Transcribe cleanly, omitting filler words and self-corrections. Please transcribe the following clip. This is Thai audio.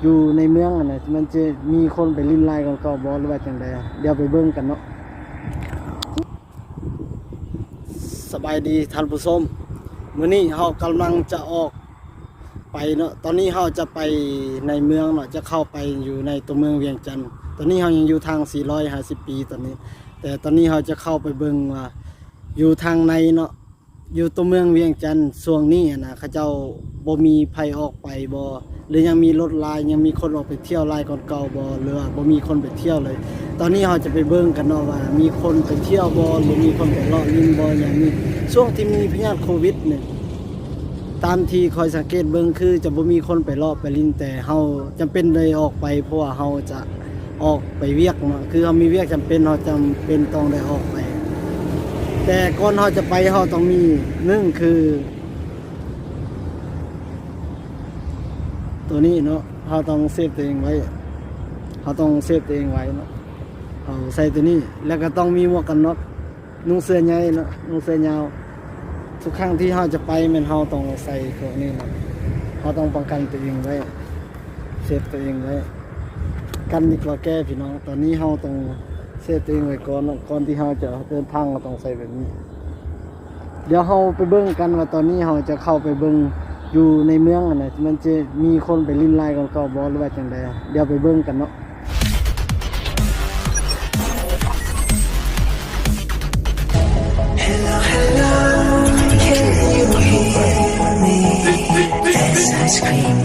อยู่ในเมืองน่ะมันจะมีคนไปลิ้นไล่กันก็บ่หรือว่าจังใดเดี๋ยวไปเบิ่งกันเนาะสบายดีท่านผู้ชมมื้อนี้เฮากำลังจะออกไปเนาะตอนนี้เฮาจะไปในเมืองเนาะจะเข้าไปอยู่ในตัวเมืองเวียงจันทน์ตอนนี้เฮายังอยู่ทาง450ปีตอนนี้แต่ตอนนี้เฮาจะเข้าไปเบิ่งว่าอยู่ทางในเนาะอยู่ตัวเมืองเวียงจันทน์ช่วงนี้นะเขาเจ้าบ่มีไผออกไปบ่หรือยังมีรถลายยังมีคนออกไปเที่ยวลายก่อนเก่าบ่หรือว่าบ่มีคนไปเที่ยวเลย ตอนนี้เราจะไปเบิ่งกันเนาะว่ามีคนไปเที่ยวบ่หรือมีคนไปเลาะลิ้นบ่อย่างนี้ช่วงที่มีพยาธิโควิดเนี่ยตามที่คอยสังเกตเบิ่งคือจะบ่มีคนไปเลาะไปลิ้นแต่เฮาจำเป็นเลยออกไปเพราะว่าเฮาจะออกไปเวียกเนาะคือเฮามีเวียกจำเป็นเฮาจำเป็นต้องได้ออกไปแต่ก่อนเฮาจะไปเฮาต้องมี1คือตัวนี้เนาะเฮาต้องเซฟตัวเองไว้เฮาต้องเซฟตัวเองไว้เนาะเอาใส่ตัวนี้แล้วก็ต้องมีหมวกกันน็อกนุ่งเสื้อใหญ่เนาะนุ่งเสื้อยาวทุกครั้งที่เฮาจะไปแม่นเฮาต้องใส่ตัวนี้เนาะเฮาต้องป้องกันตัวเองไว้เซฟตัวเองไว้กันดีกว่าแก้พี่น้องตอนนี้เฮาต้องเซฟตัวเองไว้ก่อนเนาะก่อนที่เฮาจะเดินทางเราต้องใส่แบบนี้เดี๋ยวเฮาไปเบิ่งกันว่าตอนนี้เฮาจะเข้าไปเบิ่งอยู่ในเมืองน่ะมันจะมีคนไปลิ้นไล่กันก็บ่หรือว่าจังใดเดี๋ยวไปเบิ่งกันเนาะHello, hello, can you hear me? As I scream